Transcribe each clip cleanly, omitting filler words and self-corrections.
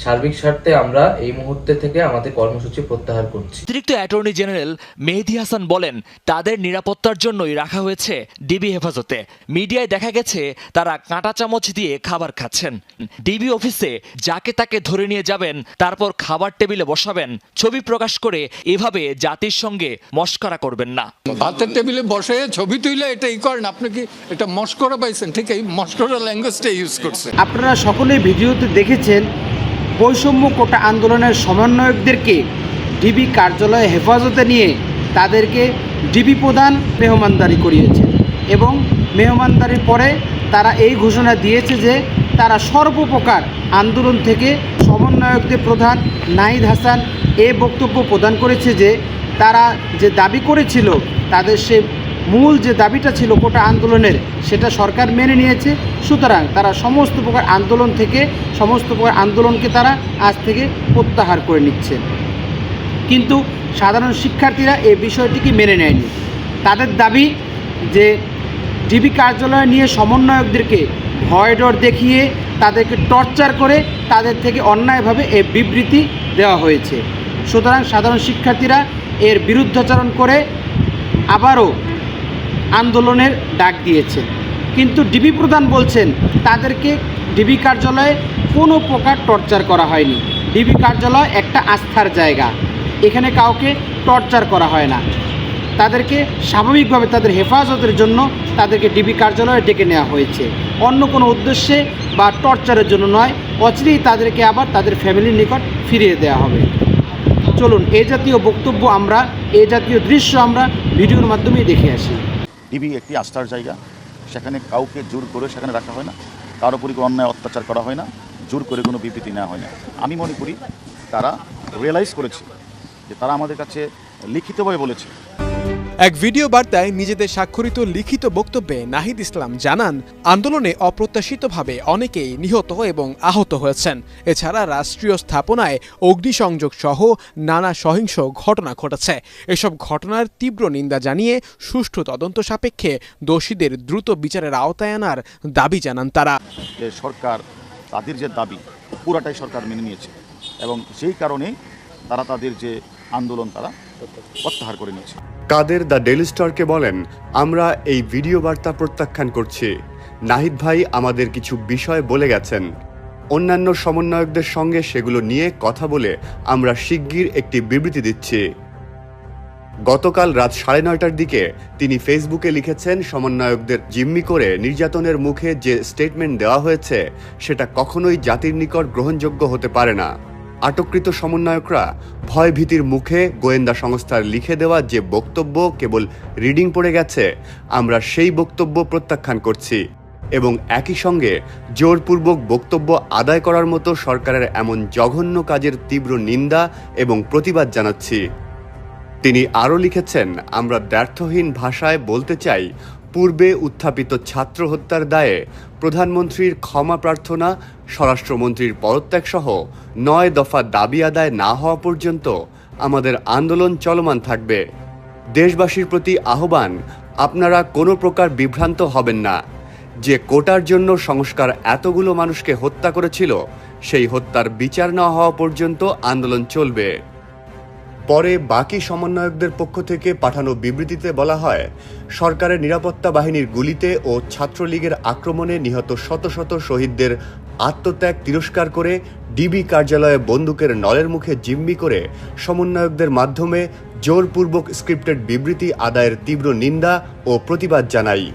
সার্বিক স্বার্থে আমরা এই মুহূর্তে থেকে আমাদের কর্মসূচি প্রত্যাহার করছি। অতিরিক্ত অ্যাটর্নি জেনারেল মেহেদী হাসান বলেন, তাদের নিরাপত্তার জন্যই রাখা হয়েছে ডিবি হেফাজতে। মিডিয়ায় দেখা গেছে তারা কাঁটা চামচ দিয়ে খাবার খাচ্ছেন। ডিবি অফিসে যাকে তাকে ধরে নিয়ে যাবেন, তারপর খাবার টেবিলে বসাবেন। ছবি প্রকাশ করে এভাবে জাতির সঙ্গে মশকরা করবেন না। ভাতের টেবিলে বসে ছবি তুইলে এটাই করেন, আপনি কি এটা মশকরা পাইছেন? ঠিক এই মশকরা ল্যাঙ্গুয়েজটা ইউজ করছে। আপনারা সকলেই ভিডিওতে দেখেছেন বৈষম্য কোটা আন্দোলনের সমন্বয়কদেরকে ডিবি কার্যালয়ে হেফাজতে নিয়ে তাদেরকে ডিবি প্রধান মেহমানদারি করিয়েছে এবং মেহমানদারির পরে তারা এই ঘোষণা দিয়েছে যে তারা সর্বপ্রকার আন্দোলন থেকে সমন্বয়কদের প্রধান নাহিদ হাসান বক্তব্য প্রদান করেছে যে তারা যে দাবি করেছিল, তাদের সে মূল যে দাবিটা ছিল কোটা আন্দোলনের, সেটা সরকার মেনে নিয়েছে। সুতরাং তারা সমস্ত প্রকার আন্দোলনকে তারা আজ থেকে প্রত্যাহার করে নিচ্ছে। কিন্তু সাধারণ শিক্ষার্থীরা এই বিষয়টিকে মেনে নেয়নি। তাদের দাবি যে ডিবি কার্যালয়ে নিয়ে সমন্বয়কদেরকে ভয় ডর দেখিয়ে তাদেরকে টর্চার করে তাদের থেকে অন্যায়ভাবে এই বিবৃতি দেওয়া হয়েছে। সুতরাং সাধারণ শিক্ষার্থীরা এর বিরুদ্ধাচরণ করে আবারও আন্দোলনের ডাক দিয়েছে। কিন্তু ডিবি প্রধান বলছেন তাদেরকে ডিবি কার্যালয়ে কোনো প্রকার টর্চার করা হয়নি। ডিবি কার্যালয় একটা আস্থার জায়গা, এখানে কাউকে টর্চার করা হয় না। তাদেরকে স্বাভাবিকভাবে তাদের হেফাজতের জন্য তাদেরকে ডিবি কার্যালয়ে ডেকে নেওয়া হয়েছে, অন্য কোনো উদ্দেশ্যে বা টর্চারের জন্য নয়। অচিরেই তাদেরকে আবার তাদের ফ্যামিলির নিকট ফিরিয়ে দেওয়া হবে। চলুন এই জাতীয় বক্তব্য আমরা, এই জাতীয় দৃশ্য আমরা ভিডিওর মাধ্যমেই দেখে আসি। ডিবি একটি আস্থার জায়গা, সেখানে কাউকে জোর করে সেখানে রাখা হয় না, কারো উপর অন্যায় অত্যাচার করা হয় না, জোর করে কোনো বিবৃতি নেওয়া হয় না। আমি মনে করি তারা রিয়েলাইজ করেছে যে তারা আমাদের কাছে লিখিতভাবে বলেছে। এক ভিডিও বার্তায় নিজেদের স্বাক্ষরিত লিখিত বক্তব্যে নাহিদ ইসলাম জানান, আন্দোলনে অপ্রত্যাশিতভাবে অনেকেই নিহত এবং আহত হয়েছেন। এছাড়া রাষ্ট্রীয় স্থাপনায় অগ্নিসংযোগ সহ নানা সহিংস ঘটনা ঘটেছে। এসব ঘটনার তীব্র নিন্দা জানিয়ে সুষ্ঠু তদন্ত সাপেক্ষে দোষীদের দ্রুত বিচারের আওতায় আনার দাবি জানান তারা। যে সরকার তাদের যে দাবি পুরাটাই সরকার মেনে নিয়েছে এবং সেই কারণে তারা তাদের যে আন্দোলন তারা প্রত্যাহার করে নিয়েছে। কাদের দ্য ডেইলি স্টারকে বলেন, আমরা এই ভিডিও বার্তা প্রত্যাখ্যান করছি। নাহিদ ভাই আমাদের কিছু বিষয় বলে গেছেন, অন্যান্য সমন্বয়কদের সঙ্গে সেগুলো নিয়ে কথা বলে আমরা শিগগির একটি বিবৃতি দিচ্ছি। গতকাল রাত 9:30টার দিকে তিনি ফেসবুকে লিখেছেন, সমন্বয়কদের জিম্মি করে নির্যাতনের মুখে যে স্টেটমেন্ট দেওয়া হয়েছে সেটা কখনোই জাতির নিকট গ্রহণযোগ্য হতে পারে না। আটককৃত সমন্বয়করা ভয়ভীতির মুখে গোয়েন্দা সংস্থার লিখে দেওয়া যে বক্তব্য কেবল রিডিং পড়ে গেছে, আমরা সেই বক্তব্য প্রত্যাখ্যান করছি এবং একই সঙ্গে জোরপূর্বক বক্তব্য আদায় করার মতো সরকারের এমন জঘন্য কাজের তীব্র নিন্দা এবং প্রতিবাদ জানাচ্ছি। তিনি আরও লিখেছেন, আমরা দ্ব্যর্থহীন ভাষায় বলতে চাই, পূর্বে উত্থাপিত ছাত্র হত্যার দায়ে প্রধানমন্ত্রীর ক্ষমা প্রার্থনা, স্বরাষ্ট্রমন্ত্রীর পদত্যাগ সহ 9 দফা দাবি আদায় না হওয়া পর্যন্ত আমাদের আন্দোলন চলমান থাকবে। দেশবাসীর প্রতি আহ্বান, আপনারা কোনো প্রকার বিভ্রান্ত হবেন না। যে কোটার জন্য সংস্কার এতগুলো মানুষকে হত্যা করেছিল, সেই হত্যার বিচার না হওয়া পর্যন্ত আন্দোলন চলবে। পরে বাকি সমন্বয়কদের পক্ষ থেকে পাঠানো বিবৃতিতে বলা হয়, সরকারের নিরাপত্তা বাহিনীর গুলিতে ও ছাত্রলীগের আক্রমণে নিহত শত শত শহীদদের আত্মত্যাগ তিরস্কার করে ডিবি কার্যালয়ে বন্দুকের নলের মুখে জিম্মি করে সমন্বয়কদের মাধ্যমে জোরপূর্বক স্ক্রিপ্টেড বিবৃতি আদায়ের তীব্র নিন্দা ও প্রতিবাদ জানাই।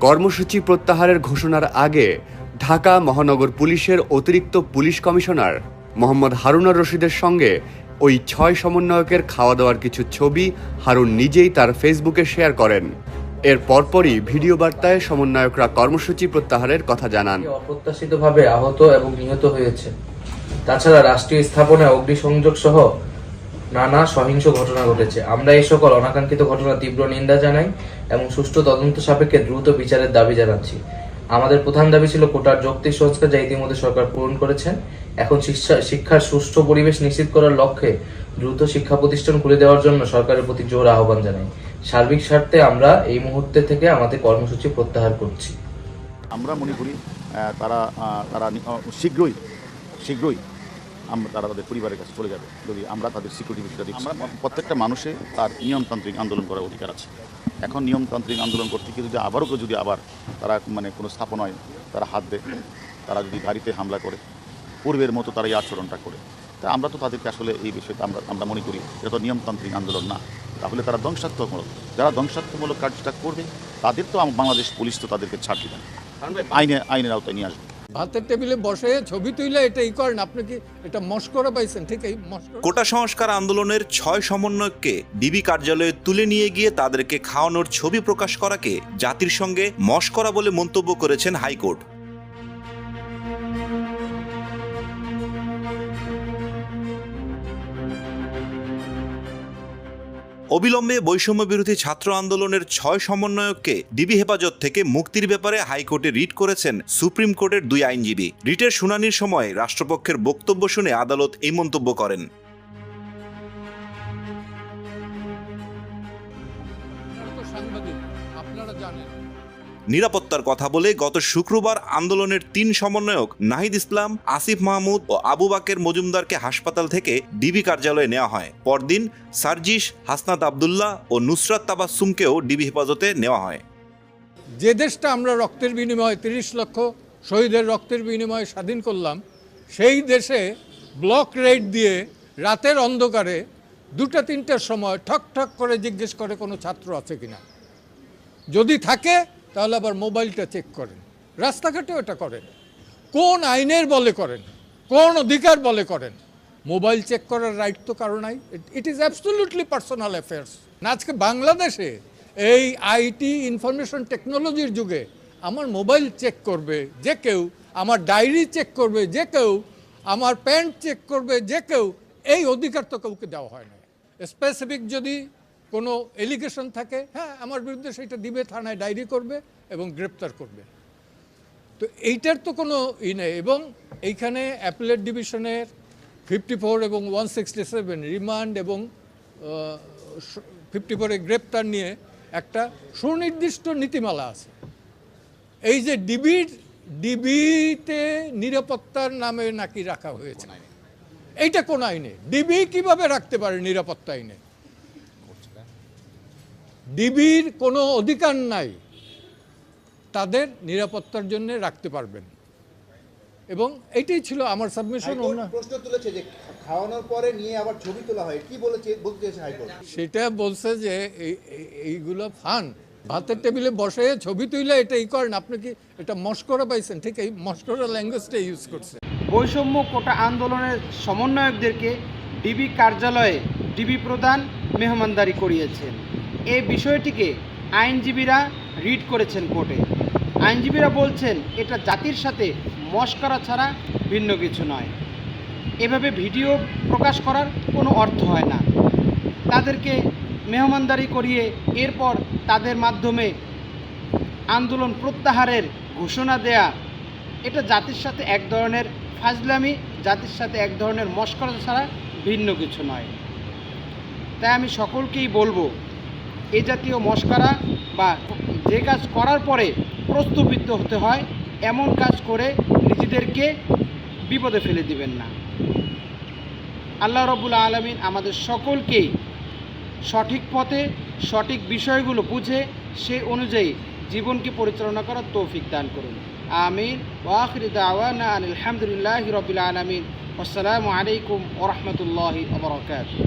কর্মসূচি প্রত্যাহারের ঘোষণার আগে ঢাকা মহানগর পুলিশের অতিরিক্ত পুলিশ কমিশনার মোহাম্মদ হারুনুর রশিদের সঙ্গে ওই 6 সমন্বয়কের খাওয়া দাওয়ার কিছু ছবি হারুন নিজেই তার ফেসবুকে শেয়ার করেন। এর পরপরই ভিডিও বার্তায় সমন্বয়করা কর্মসূচি প্রত্যাহারের কথা জানান। অপ্রত্যাশিতভাবে আহত এবং নিহত হয়েছে। তাছাড়া রাষ্ট্রীয় স্থাপনায় অগ্নিসংযোগ সহ নানা সহিংস ঘটনা ঘটেছে। আমরা এই সকল অনাকাঙ্ক্ষিত ঘটনার তীব্র নিন্দা জানাই এবং সুষ্ঠু তদন্ত সাপেক্ষে দ্রুত বিচারের দাবি জানাচ্ছি। আমাদের প্রধান দাবি ছিল কোটার যৌক্তিক সংস্কার, যা ইতিমধ্যে সরকার পূরণ করেছেন। এখন শিক্ষার সুষ্ঠু পরিবেশ নিশ্চিত করার লক্ষ্যে দ্রুত শিক্ষা প্রতিষ্ঠান খুলে দেওয়ার জন্য সরকারের প্রতি জোর আহ্বান জানাই। সার্বিক স্বার্থে আমরা এই মুহূর্তে থেকে আমাদের কর্মসূচি প্রত্যাহার করছি। আমরা মনে করি তারা শীঘ্রই তারা তাদের পরিবারের কাছে চলে যাবে যদি আমরা তাদের সিকিউরিটি বিষয়টা দিচ্ছি। আমরা প্রত্যেকটা মানুষের তার নিয়মতান্ত্রিক আন্দোলন করার অধিকার আছে। এখন নিয়মতান্ত্রিক আন্দোলন করতে গিয়ে যদি আবার তারা কোনো স্থাপনায় তারা হাত দেয়, তারা যদি গাড়িতে হামলা করে, পূর্বের মতো তারা এই আচরণটা করে, তা আমরা তো তাদেরকে আসলে এই বিষয়টা আমরা মনে করি এটা তো নিয়মতান্ত্রিক আন্দোলন না, তাহলে তারা ধ্বংসাত্মকমূলক, যারা ধ্বংসাত্মকমূলক কাজটা করবে তাদের তো বাংলাদেশ পুলিশ তো তাদেরকে ছাড় দিবে না, আইনের আওতায় নিয়ে আসবে। ভাতের টেবিলে বসে ছবি তুলে এটাই করেন, আপনি কি এটা মস্করা পাইছেন? ঠিক এই মস্করা। কোটা সংস্কার আন্দোলনের 6 সমন্বয়ককে ডিবি কার্যালয়ে তুলে নিয়ে গিয়ে তাদেরকে খাওয়ানোর ছবি প্রকাশ করাকে জাতির সঙ্গে মশকরা বলে মন্তব্য করেছেন হাইকোর্ট। অবিলম্বে বৈষম্য বিরোধী ছাত্র আন্দোলনের 6 সমন্বয়ককে ডিবি হেফাজত থেকে মুক্তির ব্যাপারে হাইকোর্টে রিট করেছেন সুপ্রিম কোর্টের 2 আইনজীবী। রিটের শুনানির সময় রাষ্ট্রপক্ষের বক্তব্য শুনে আদালত এই মন্তব্য করেন। সাংবাদিক আপনারা জানেন, নিরাপত্তার কথা বলে গত শুক্রবার আন্দোলনের 3 সমন্বয়ক নাহিদ ইসলাম, আসিফ মাহমুদ ও আবু বাকের মজুমদারকে হাসপাতাল থেকে ডিবি কার্যালয়ে নেওয়া হয়। পরদিন সার্জিস, হাসনাত আবদুল্লাহ ও নুসরাত তাবাসসুমকেও ডিবি হেফাজতে নেওয়া হয়। যে দেশটা আমরা রক্তের বিনিময়ে 30 লক্ষ শহীদের রক্তের বিনিময়ে স্বাধীন করলাম, সেই দেশে ব্লক রেড দিয়ে রাতের অন্ধকারে 2-3টার সময় ঠক ঠক করে জিজ্ঞেস করে কোনো ছাত্র আছে কিনা। যদি থাকে তাহলে আবার মোবাইলটা চেক করেন, রাস্তাঘাটেও এটা করেন। কোন আইনের বলে করেন, কোন অধিকার বলে করেন? মোবাইল চেক করার রাইট তো কারো নাই। It is absolutely personal affairs. আজকে বাংলাদেশে এই আইটি ইনফরমেশন টেকনোলজির যুগে আমার মোবাইল চেক করবে যে কেউ, আমার ডায়েরি চেক করবে যে কেউ, আমার প্যান্ট চেক করবে যে কেউ, এই অধিকার তো কাউকে দেওয়া হয় না। স্পেসিফিক যদি কোনো এলিগেশন থাকে, হ্যাঁ আমার বিরুদ্ধে সেটা দিবে, থানায় ডায়েরি করবে এবং গ্রেপ্তার করবে। তো এইটার তো কোনো নেই। এবং এইখানে অ্যাপেলেট ডিভিশনের 54 এবং 167 রিমান্ড এবং 54-এ গ্রেপ্তার নিয়ে একটা সুনির্দিষ্ট নীতিমালা আছে। এই যে ডিবিতে নিরাপত্তার নামে নাকি রাখা হয়েছে, এইটা কোন আইনে? ডিবি কিভাবে রাখতে পারে নিরাপত্তা আইনে? ডিবির কোনো অধিকার নাই তাদের নিরাপত্তার জন্য রাখতে পারবেন। এবং এইটাই ছিল আমার সাবমিশন। প্রশ্ন তুলেছে যে খাওয়ানোর পরে নিয়ে আবার ছবি তোলা হয়, কি বলতে চেয়েছে হাইকোর্ট? সেটা বলছে যে এইগুলো ফান, ভাতের টেবিলে বসে ছবি তুলে এটাই করেন, আপনি কি এটা মস্করা পাইছেন? ঠিক এই মস্করা ল্যাঙ্গুয়েজটা ইউজ করছে। বৈষম্য কোটা আন্দোলনের সমন্বয়কদেরকে ডিবি কার্যালয়ে ডিবি প্রধান মেহমানদারি করিয়েছেন। এই বিষয়টিকে আইনজীবীরা রিট করেছেন কোর্টে। আইনজীবীরা বলছেন এটা জাতির সাথে মশকরা ছাড়া ভিন্ন কিছু নয়। এভাবে ভিডিও প্রকাশ করার কোনো অর্থ হয় না। তাদেরকে মেহমানদারি করিয়ে এরপর তাদের মাধ্যমে আন্দোলন প্রত্যাহারের ঘোষণা দেয়া, এটা জাতির সাথে এক ধরনের ফাজলামি, জাতির সাথে এক ধরনের মশকরা ছাড়া ভিন্ন কিছু নয়। তাই আমি সকলকেই বলবো, এই জাতীয় মশকরা বা যে কাজ করার পরে প্রশ্নবিদ্ধ হতে হয় এমন কাজ করে নিজেদেরকে বিপদে ফেলে দিবেন না। আল্লাহ রাব্বুল আলামিন আমাদের সকলকেই সঠিক পথে সঠিক বিষয়গুলো বুঝে সে অনুযায়ী জীবনকে পরিচালনা করার তৌফিক দান করুন। আমিন। ওয়া আখিরু দাওয়ানা আলহামদুলিল্লাহি রাব্বিল আলামিন। আসসালামু আলাইকুম ওয়া রাহমাতুল্লাহি ওয়া বারাকাতুহু।